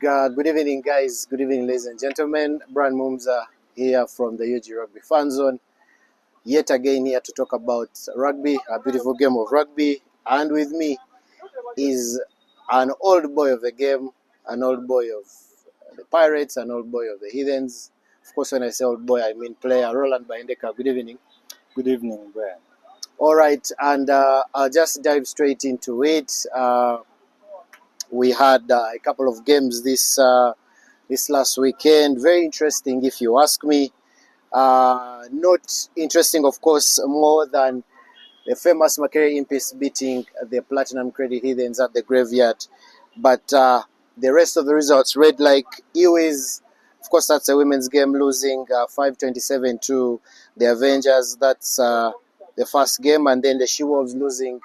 Good evening, guys. Good evening, ladies and gentlemen. Brian Mumza here from the UG Rugby Fan Zone. Yet again here to talk about rugby, a beautiful game of rugby. And with me is an old boy of the game, an old boy of the Pirates, an old boy of the Heathens. Of course, when I say old boy, I mean player Roland Bahendeka. Good evening. Good evening, Brian. All right, and I'll just dive straight into it. We had a couple of games this last weekend. Very interesting, if you ask me. Not interesting, of course, more than the famous Makerere Impis beating the Platinum Credit Heathens at the Graveyard. But the rest of the results read like Iwis. Of course, that's a women's game, losing 5-27 to the Avengers. That's the first game. And then the She-Wolves losing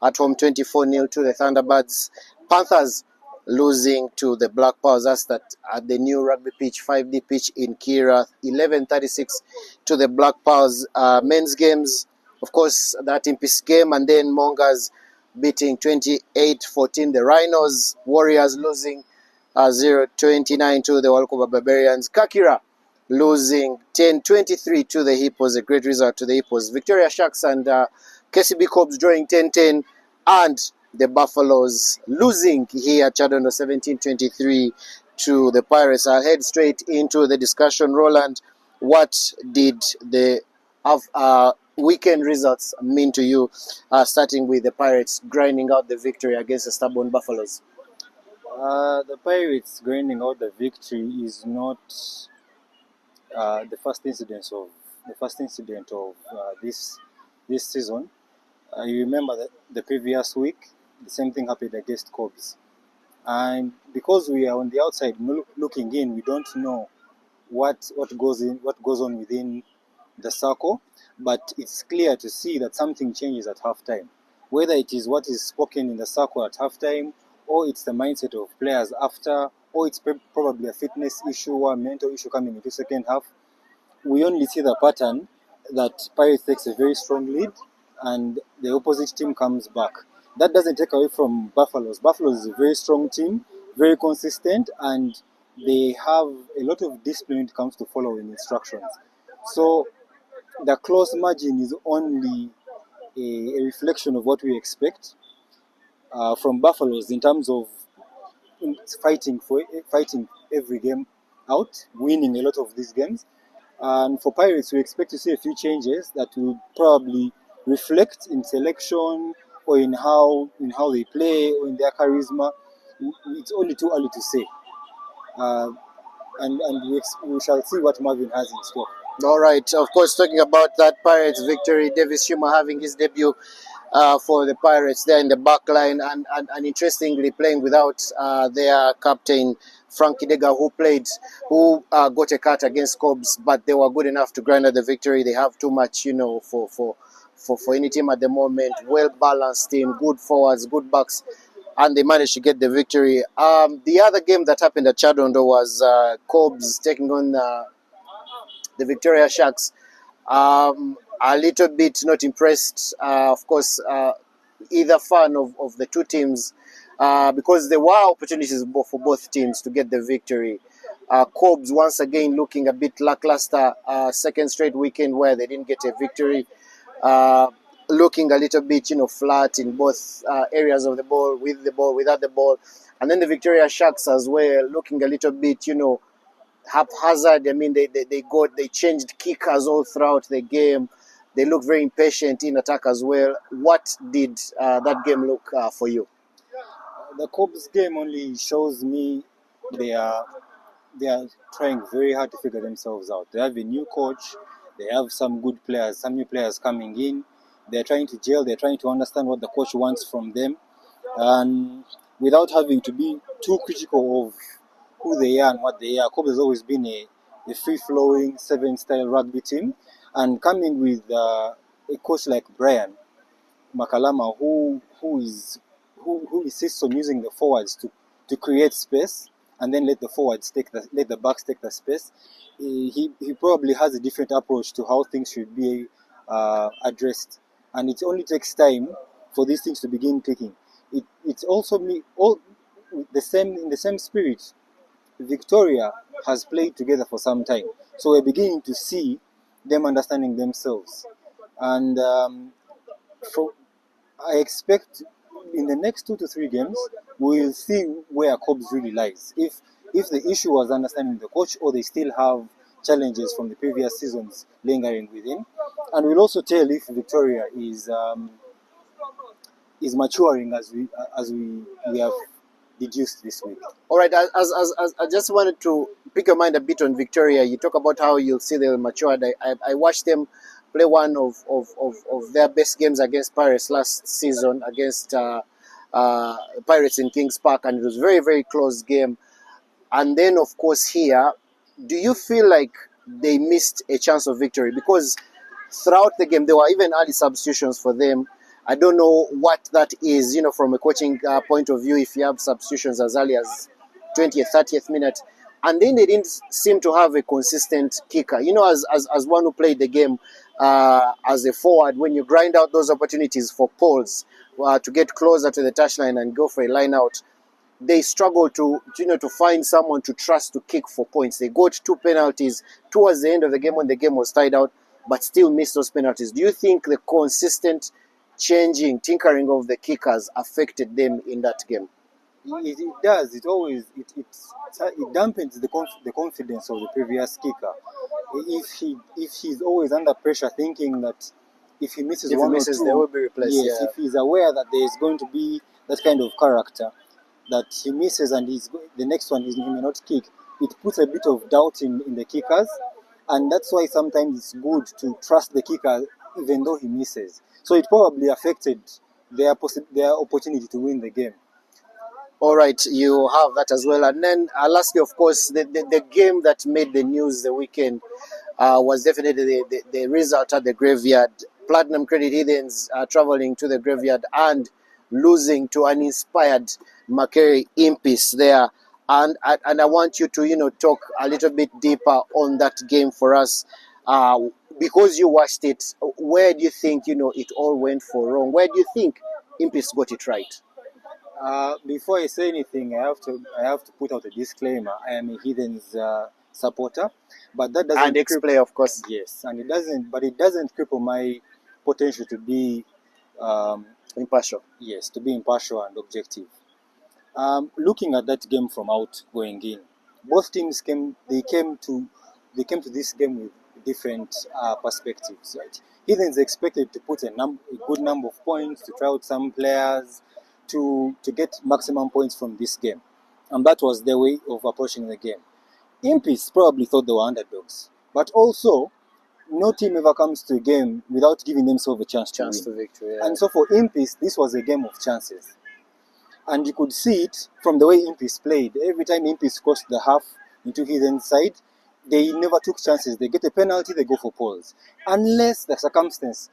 at home 24-0 to the Thunderbirds. Panthers losing to the Black Powers. That's that at the new rugby pitch, 5D pitch in Kira, 11-36 to the Black Powers. Men's games, of course, that Impis game, and then Mongers beating 28-14 the Rhinos. Warriors losing 0-29 to the Walkover Barbarians. Kakira losing 10-23 to the Hippos, a great result to the Hippos. Victoria Sharks and KCB Corps drawing 10-10, and the Buffaloes losing here at Chadondo 17-23 to the Pirates. I'll head straight into the discussion. Roland, what did the weekend results mean to you, starting with the Pirates grinding out the victory against the stubborn Buffaloes? The Pirates grinding out the victory is not the first incident of this season. You remember that the previous week, the same thing happened against Cobs, and because we are on the outside looking in, we don't know what goes on within the circle. But it's clear to see that something changes at halftime, whether it is what is spoken in the circle at halftime, or it's the mindset of players after, or it's probably a fitness issue or a mental issue coming into second half. We only see the pattern that Pirates takes a very strong lead and the opposite team comes back. That doesn't take away from Buffaloes. Buffaloes is a very strong team, very consistent, and they have a lot of discipline when it comes to following instructions. So the close margin is only a reflection of what we expect from Buffaloes in terms of fighting every game out, winning a lot of these games. And for Pirates, we expect to see a few changes that will probably reflect in selection or in how they play or in their charisma. It's only too early to say. And we shall see what Marvin has in store. All right. Of course, talking about that Pirates victory, Davis Schuma having his debut for the Pirates there in the back line, and interestingly playing without their captain Frankie Dega, who got a cut against Cobs, but they were good enough to grind out the victory. They have too much, for any team at the moment. Well balanced team, good forwards, good backs, and they managed to get the victory. The other game that happened at Chadondo was Cobs taking on the Victoria Sharks. A little bit not impressed, of course, either fan of the two teams, because there were opportunities for both teams to get the victory. Cobs once again looking a bit lackluster, second straight weekend where they didn't get a victory, looking a little bit flat in both areas of the ball, with the ball, without the ball. And then the Victoria Sharks as well, looking a little bit haphazard. I mean, they changed kickers all throughout the game. They look very impatient in attack as well. What did that game look for you? The Cobs game only shows me they are trying very hard to figure themselves out. They have a new coach. They have some good players, some new players coming in. They're trying to gel. They're trying to understand what the coach wants from them, and without having to be too critical of who they are and what they are. Cobs has always been a free-flowing, seven-style rugby team, and coming with a coach like Brian Makalama, who insists on using the forwards to create space and then let the backs take the space. He probably has a different approach to how things should be addressed, and it only takes time for these things to begin clicking. It's also in the same spirit, Victoria has played together for some time, so we're beginning to see them understanding themselves, and for, I expect in the next 2 to 3 games we'll see where Cobbs really lies. If the issue was understanding the coach, or they still have challenges from the previous seasons lingering within, and we'll also tell if Victoria is maturing as we have deduced this week. All right, as I just wanted to pick your mind a bit on Victoria. You talk about how you'll see they'll mature. I watched them play one of their best games against Pirates last season, against Pirates in Kings Park, and it was a very, very close game. And then, of course, here, do you feel like they missed a chance of victory? Because throughout the game, there were even early substitutions for them. I don't know what that is, from a coaching point of view, if you have substitutions as early as 20th, 30th minute. And then they didn't seem to have a consistent kicker. As one who played the game as a forward, when you grind out those opportunities for poles to get closer to the touchline and go for a line out, they struggle to find someone to trust to kick for points. They got 2 penalties towards the end of the game when the game was tied out, but still missed those penalties. Do you think the consistent tinkering of the kickers affected them in that game? It does. It always it dampens the confidence of the previous kicker. If he's always under pressure, thinking that if he misses one or two, they will be replaced. Yes, if he's aware that there is going to be that kind of character, that he misses and the next one he may not kick, it puts a bit of doubt in the kickers, and that's why sometimes it's good to trust the kicker even though he misses. So it probably affected their opportunity to win the game. All right, you have that as well. And then lastly, of course, the game that made the news the weekend was definitely the result at the graveyard. Platinum Credit Heathens traveling to the graveyard and losing to an inspired Makere Impis there. And I want you to talk a little bit deeper on that game for us. Because you watched it, where do you think it all went for wrong? Where do you think Impis got it right? Before I say anything, I have to put out a disclaimer. I am a Heathens supporter, but that doesn't and ex-player, of course. Yes, and it doesn't cripple my potential to be impartial. Yes, to be impartial and objective. Looking at that game from going in, both teams came to this game with different perspectives. Right, Heathens expected to put a good number of points, to try out some players, to get maximum points from this game, and that was their way of approaching the game. Impis probably thought they were underdogs, but also no team ever comes to a game without giving themselves a chance to win. To victory, yeah. And so for Impis, this was a game of chances. And you could see it from the way Impis played. Every time Impis crossed the half into Heathen's side, they never took chances. They get a penalty, they go for poles. Unless the circumstance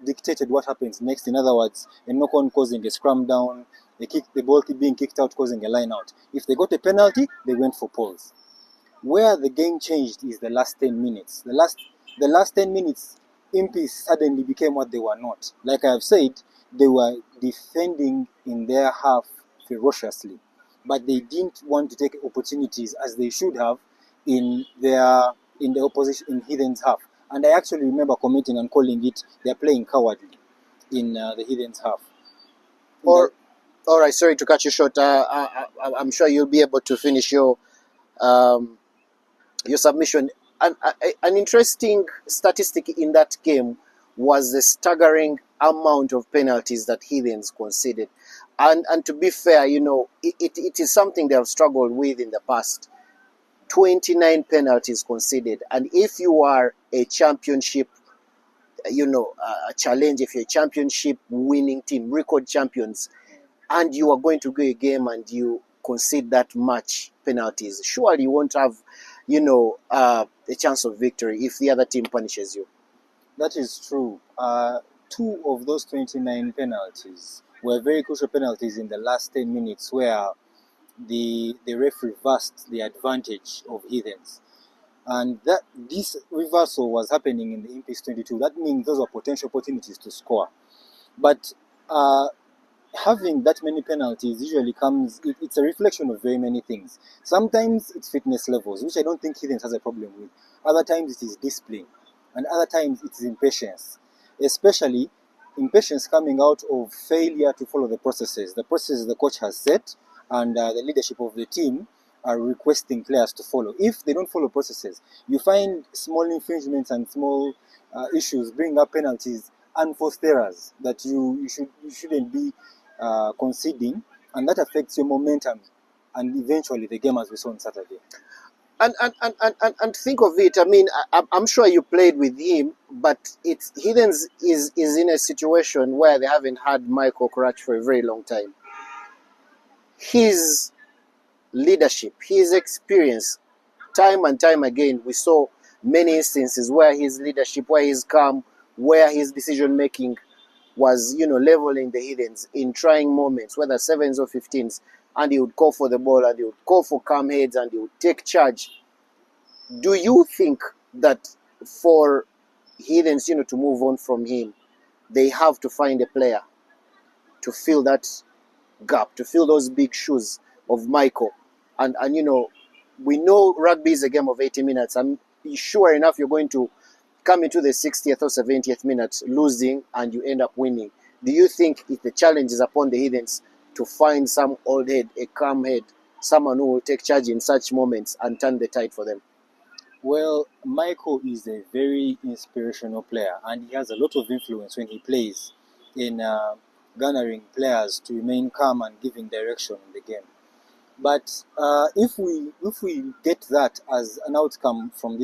dictated what happens next. In other words, a knock-on causing a scrum down, the ball being kicked out causing a line out. If they got a penalty, they went for poles. Where the game changed is the last 10 minutes. The last 10 minutes, Impis suddenly became what they were not. Like I have said, they were defending in their half ferociously, but they didn't want to take opportunities as they should have in the opposition in Heathen's half. And I actually remember commenting and calling it they're playing cowardly in the Heathen's half. All right, sorry to cut you short. I'm sure you'll be able to finish your submission. An interesting statistic in that game was the staggering amount of penalties that Heathens conceded. And to be fair, it is something they have struggled with in the past. 29 penalties conceded. And if you are a championship, a challenge, if you're a championship winning team, record champions, and you are going to go a game and you concede that much penalties, surely you won't have, a chance of victory if the other team punishes you. That is true. 2 of those 29 penalties were very crucial penalties in the last 10 minutes where the ref reversed the advantage of Heathens. And that this reversal was happening in the Impis 22. That means those are potential opportunities to score. But having that many penalties usually comes, it's a reflection of very many things. Sometimes it's fitness levels, which I don't think Heathens has a problem with. Other times it is discipline, and other times it is impatience, especially impatience coming out of failure to follow the processes the coach has set, and the leadership of the team are requesting players to follow. If they don't follow processes, you find small infringements and small issues bring up penalties, unforced errors that you shouldn't be conceding, and that affects your momentum and eventually the game as we saw on Saturday. And think of it. I mean, I'm sure you played with him, but it's Hiddens is in a situation where they haven't had Michael Crouch for a very long time. His leadership, his experience, time and time again, we saw many instances where his leadership, where his calm, where his decision making was, leveling the Hiddens in trying moments, whether 7s or 15s, and he would call for the ball and he would call for calm heads and he would take charge. Do you think that for Hiddens, to move on from him, they have to find a player to fill that gap, to fill those big shoes of Michael? And we know rugby is a game of 80 minutes. I'm sure enough you're going to come into the 60th or 70th minute losing and you end up winning. Do you think if the challenge is upon the Hiddens to find some old head, a calm head, someone who will take charge in such moments and turn the tide for them? Well, Michael is a very inspirational player, and he has a lot of influence when he plays in garnering players to remain calm and giving direction in the game. But if we get that as an outcome from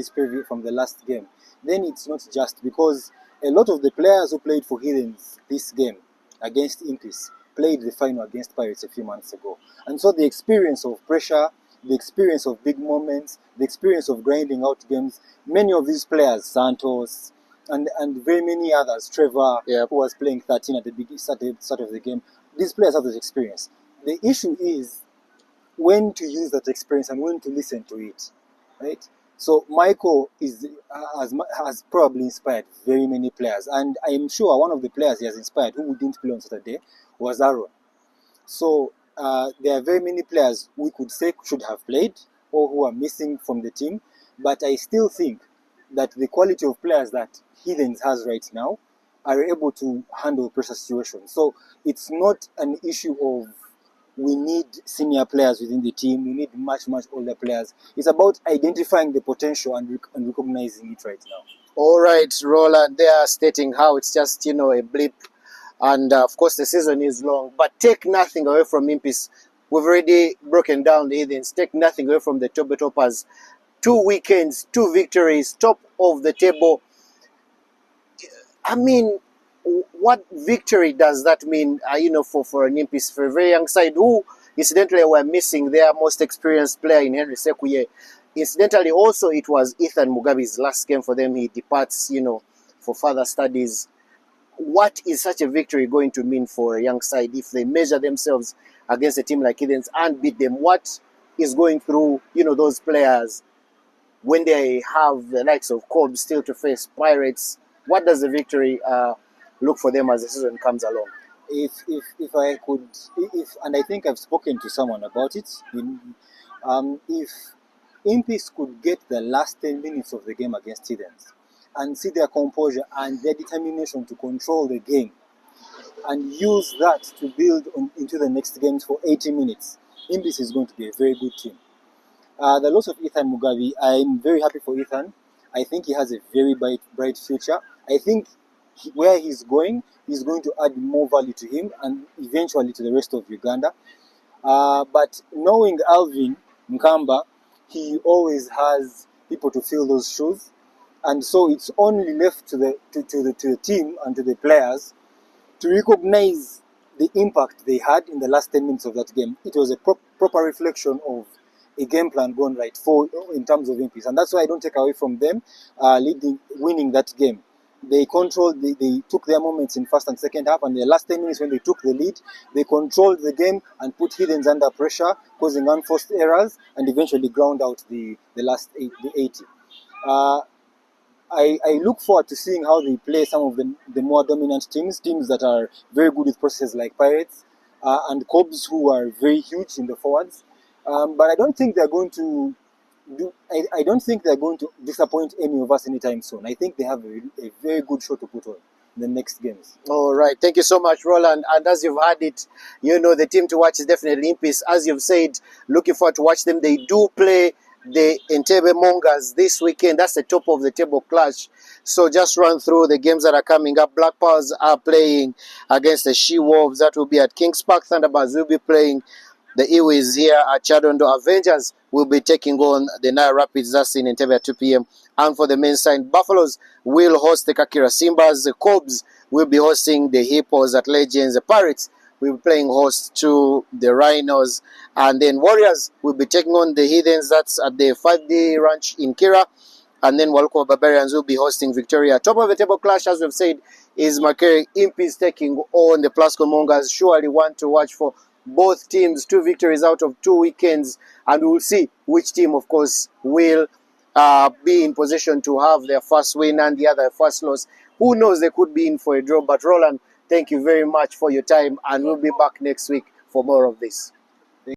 from the last game, then it's not just, because a lot of the players who played for Hiddens this game against Impis played the final against Pirates a few months ago, and so the experience of pressure, the experience of big moments, the experience of grinding out games, many of these players, Santos and very many others, Trevor, Yep, who was playing 13 at the start of the game, these players have this experience. The issue is when to use that experience and when to listen to it, right? So Michael has probably inspired very many players, and I am sure one of the players he has inspired who didn't play on Saturday was Aaron. So there are very many players we could say should have played or who are missing from the team, but I still think that the quality of players that Hiddens has right now are able to handle pressure situations. So it's not an issue of we need senior players within the team, we need much older players. It's about identifying the potential and recognizing it right now. all right, Roland, they are stating how it's just, a blip. And of course, the season is long, but take nothing away from Impis. We've already broken down the Hiddens. Take nothing away from the Toppers. 2 weekends, 2 victories, top of the table. I mean, what victory does that mean, for an Impis, for a very young side who, incidentally, were missing their most experienced player in Henry Sekuye. Incidentally, also, it was Ethan Mugabe's last game for them. He departs, for further studies. What is such a victory going to mean for a young side if they measure themselves against a team like Hiddens and beat them? What is going through, those players when they have the likes of Cobb still to face Pirates? What does the victory look for them as the season comes along? If I could, if and I think I've spoken to someone about it, if Impis could get the last 10 minutes of the game against Hiddens and see their composure and their determination to control the game and use that to build into the next games for 80 minutes, Impis is going to be a very good team. The loss of Ethan Mugabe, I'm very happy for Ethan. I think he has a very bright future. I think where he's going to add more value to him and eventually to the rest of Uganda. But knowing Alvin Mkamba, he always has people to fill those shoes, and so it's only left to the team and to the players to recognize the impact they had in the last 10 minutes of that game. It was a proper reflection of a game plan gone right for in terms of Impis, and that's why I don't take away from them winning that game. They controlled, they took their moments in first and second half, and the last 10 minutes when they took the lead, they controlled the game and put Hiddens under pressure, causing unforced errors, and eventually ground out the last 80. I look forward to seeing how they play some of the more dominant teams that are very good with processes like Pirates, and Cobs, who are very huge in the forwards. But I don't think they're going to I don't think they're going to disappoint any of us anytime soon. I think they have a very good show to put on in the next games. All right. Thank you so much, Roland. And as you've had it, the team to watch is definitely Impis. As you've said, looking forward to watch them. They do play the Entebbe Mongas this weekend. That's the top of the table clash. So just run through the games that are coming up. Black Pearls are playing against the She-Wolves. That will be at Kings Park. Thunderbirds will be playing the Iwis here at Chadondo. Avengers will be taking on the Nile Rapids. That's in Entebbe at 2 p.m. And for the men's side, Buffaloes will host the Kakira Simbas. The Cobs will be hosting the Hippos at Legends. The Pirates will be playing host to the Rhinos. And then Warriors will be taking on the Heathens. That's at the 5-day ranch in Kira. And then Waluko Barbarians will be hosting Victoria. Top of the table clash, as we've said, is Makere Impis taking on the Plasco Mongers. Surely one to watch for both teams. 2 victories out of 2 weekends. And we'll see which team, of course, will be in position to have their first win and the other first loss. Who knows, they could be in for a draw. But Roland, thank you very much for your time. And we'll be back next week for more of this.